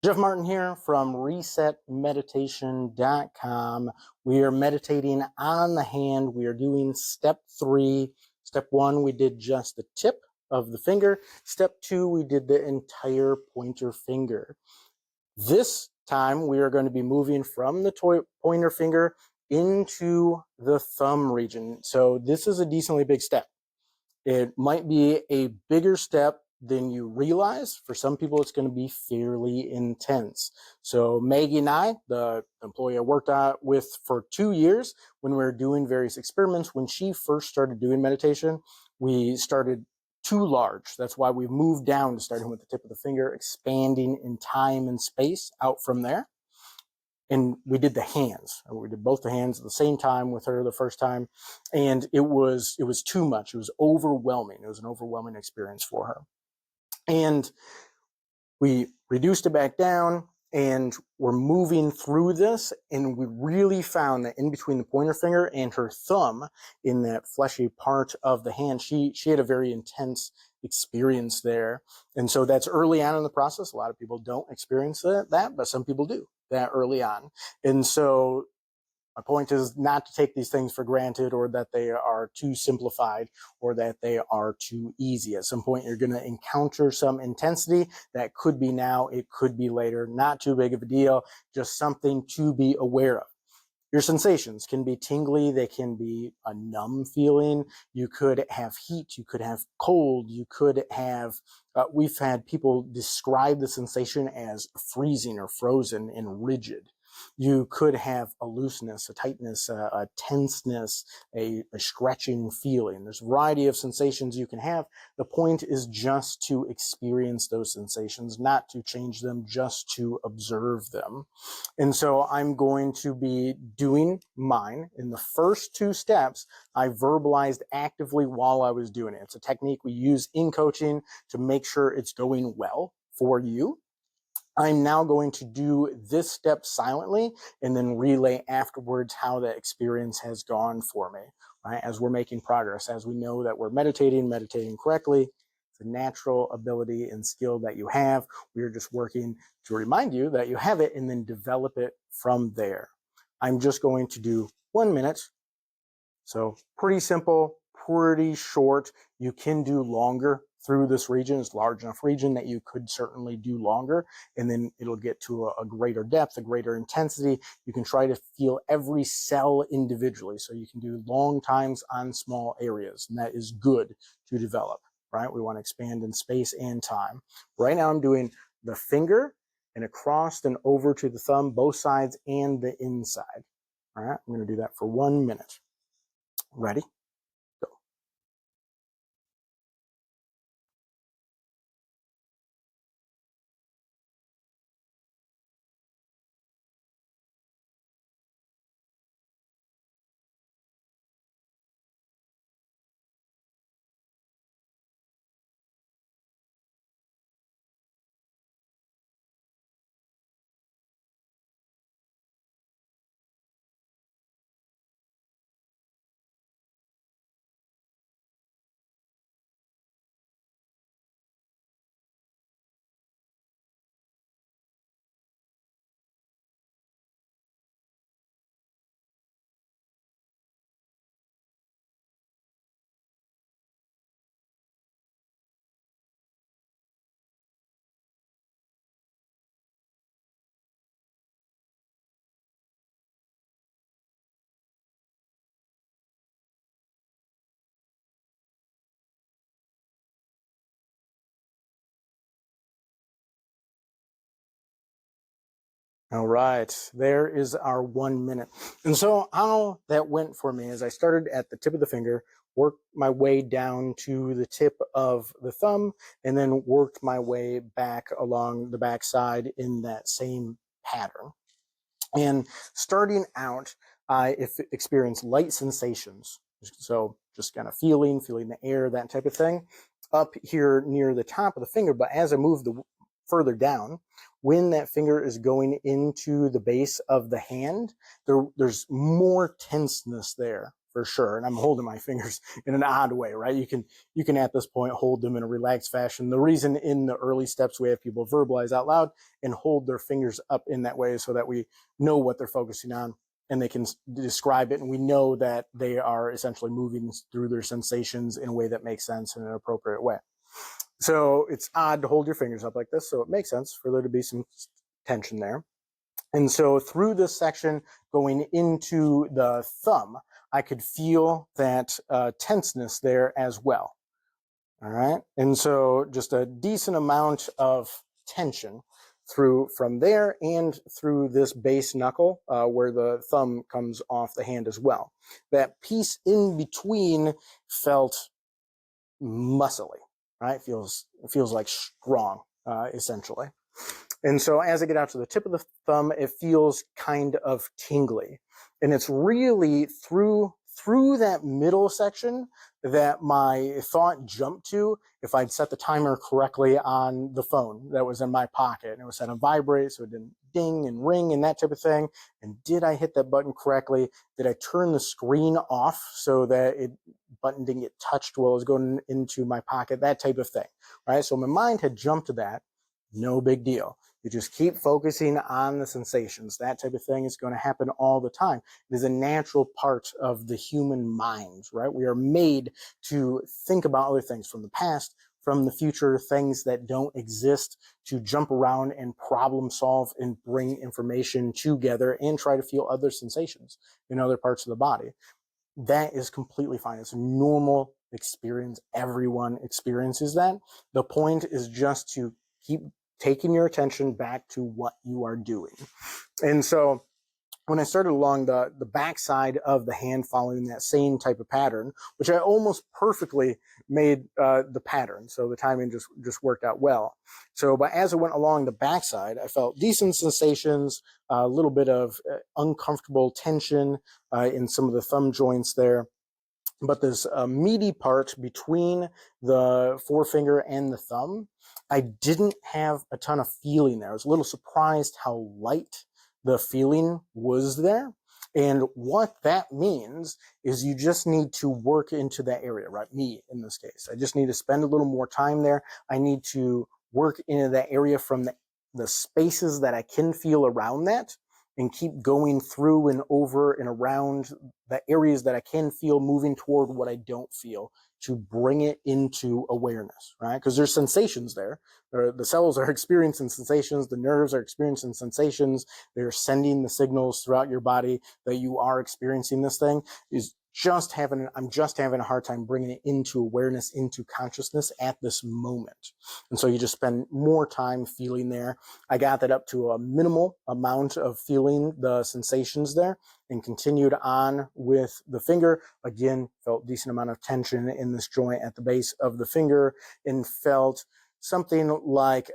Jeff Martin here from resetmeditation.com. We are meditating on the hand. We are doing step 3. Step 1, we did just the tip of the finger. Step 2, we did the entire pointer finger. This time, we are going to be moving from the pointer finger into the thumb region. So this is a decently big step. It might be a bigger step than you realize. For some people, it's going to be fairly intense. So Maggie and I, the employee I worked with for 2 years, when we were doing various experiments, when she first started doing meditation, we started too large. That's why we've moved down to starting with the tip of the finger, expanding in time and space out from there. And we did the hands. We did both the hands at the same time with her the first time. And it was too much. It was overwhelming. It was an overwhelming experience for her. And we reduced it back down, and we're moving through this. And we really found that in between the pointer finger and her thumb, in that fleshy part of the hand, she had a very intense experience there. And so that's early on in the process. A lot of people don't experience that, but some people do that early on. And so my point is not to take these things for granted, or that they are too simplified, or that they are too easy. At some point, you're going to encounter some intensity. That could be now, it could be later. Not too big of a deal, just something to be aware of. Your sensations can be tingly. They can be a numb feeling. You could have heat. You could have cold. You could have, we've had people describe the sensation as freezing or frozen and rigid. You could have a looseness, a tightness, a tenseness, a stretching feeling. There's a variety of sensations you can have. The point is just to experience those sensations, not to change them, just to observe them. And so I'm going to be doing mine. In the first 2 steps, I verbalized actively while I was doing it. It's a technique we use in coaching to make sure it's going well for you. I'm now going to do this step silently and then relay afterwards how the experience has gone for me, right? As we're making progress, as we know that we're meditating correctly. It's a natural ability and skill that you have. We're just working to remind you that you have it and then develop it from there. I'm just going to do 1 minute. So pretty simple, pretty short. You can do longer through this region. It's a large enough region that you could certainly do longer, and then it'll get to a greater depth, a greater intensity. You can try to feel every cell individually, so you can do long times on small areas, and that is good to develop, right? We want to expand in space and time. Right now I'm doing the finger and across and over to the thumb, both sides and the inside. All right, I'm going to do that for 1 minute. Ready? Go. All right, there is our 1 minute. And so how that went for me is I started at the tip of the finger, worked my way down to the tip of the thumb, and then worked my way back along the backside in that same pattern. And starting out, I experienced light sensations. So just kind of feeling the air, that type of thing, up here near the top of the finger. But as I move further down, when that finger is going into the base of the hand, there's more tenseness there. for sure. And I'm holding my fingers in an odd way, right? You can at this point hold them in a relaxed fashion. The reason in the early steps we have people verbalize out loud and hold their fingers up in that way so that we know what they're focusing on and they can describe it. And we know that they are essentially moving through their sensations in a way that makes sense in an appropriate way. So it's odd to hold your fingers up like this. So it makes sense for there to be some tension there. And so through this section going into the thumb, I could feel that tenseness there as well. All right. And so just a decent amount of tension through from there and through this base knuckle where the thumb comes off the hand as well. That piece in between felt muscly, right? It feels like strong, essentially. And so as I get out to the tip of the thumb, it feels kind of tingly. And it's really through that middle section that my thought jumped to if I'd set the timer correctly on the phone that was in my pocket. And it was set to vibrate, so it didn't ding and ring and that type of thing. And did I hit that button correctly? Did I turn the screen off so that button didn't get touched while it was going into my pocket? That type of thing, right? So my mind had jumped to that. No big deal. You just keep focusing on the sensations. That type of thing is going to happen all the time. It is a natural part of the human mind, right? We are made to think about other things from the past, from the future, things that don't exist, to jump around and problem solve and bring information together and try to feel other sensations in other parts of the body. That is completely fine. It's a normal experience. Everyone experiences that. The point is just to keep taking your attention back to what you are doing. And so when I started along the back side of the hand following that same type of pattern, which I almost perfectly made the pattern, so the timing just worked out well. So but as I went along the back side, I felt decent sensations, a little bit of uncomfortable tension in some of the thumb joints there. But this meaty part between the forefinger and the thumb, I didn't have a ton of feeling there. I was a little surprised how light the feeling was there. And what that means is you just need to work into that area, right? Me, in this case. I just need to spend a little more time there. I need to work into that area from the spaces that I can feel around that and keep going through and over and around the areas that I can feel, moving toward what I don't feel to bring it into awareness, right? Because there's sensations there. The cells are experiencing sensations. The nerves are experiencing sensations. They're sending the signals throughout your body that you are experiencing this thing. I'm just having a hard time bringing it into awareness, into consciousness at this moment. And so you just spend more time feeling there. I got that up to a minimal amount of feeling the sensations there and continued on with the finger. Again, felt decent amount of tension in this joint at the base of the finger and felt something like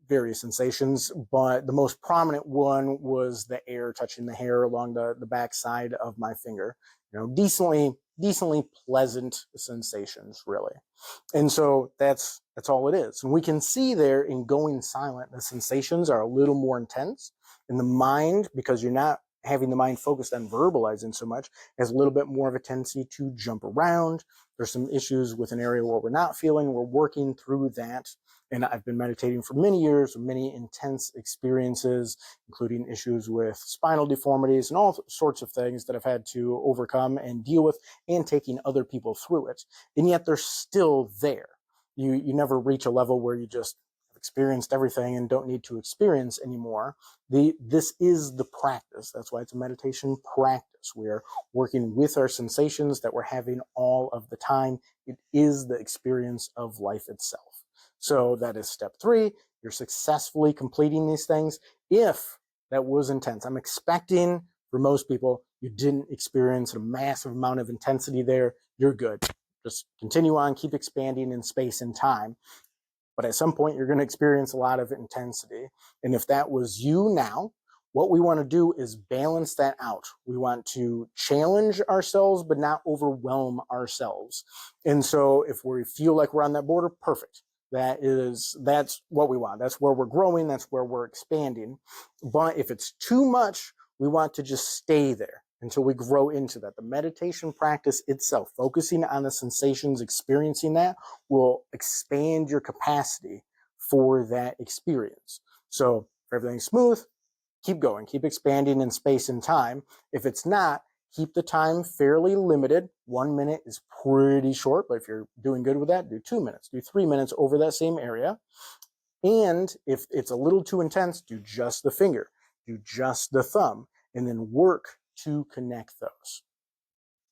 various sensations, but the most prominent one was the air touching the hair along the back side of my finger. Decently pleasant sensations, really. And so that's all it is. And we can see there in going silent, the sensations are a little more intense. In the mind, because you're not having the mind focused on verbalizing so much, has a little bit more of a tendency to jump around. There's some issues with an area where we're not feeling. We're working through that. And I've been meditating for many years, many intense experiences, including issues with spinal deformities and all sorts of things that I've had to overcome and deal with, and taking other people through it. And yet they're still there. You never reach a level where you just experienced everything and don't need to experience anymore. This is the practice. That's why it's a meditation practice. We're working with our sensations that we're having all of the time. It is the experience of life itself. So that is step 3. You're successfully completing these things. If that was intense, I'm expecting for most people, you didn't experience a massive amount of intensity there. You're good. Just continue on, keep expanding in space and time. But at some point, you're going to experience a lot of intensity. And if that was you now, what we want to do is balance that out. We want to challenge ourselves, but not overwhelm ourselves. And so if we feel like we're on that border, perfect. That's what we want. That's where we're growing. That's where we're expanding. But if it's too much, we want to just stay there until we grow into that. The meditation practice itself, focusing on the sensations, experiencing that, will expand your capacity for that experience. So if everything's smooth, keep going, keep expanding in space and time. If it's not, keep the time fairly limited. 1 minute is pretty short, but if you're doing good with that, do 2 minutes, do 3 minutes over that same area. And if it's a little too intense, do just the finger, do just the thumb, and then work to connect those.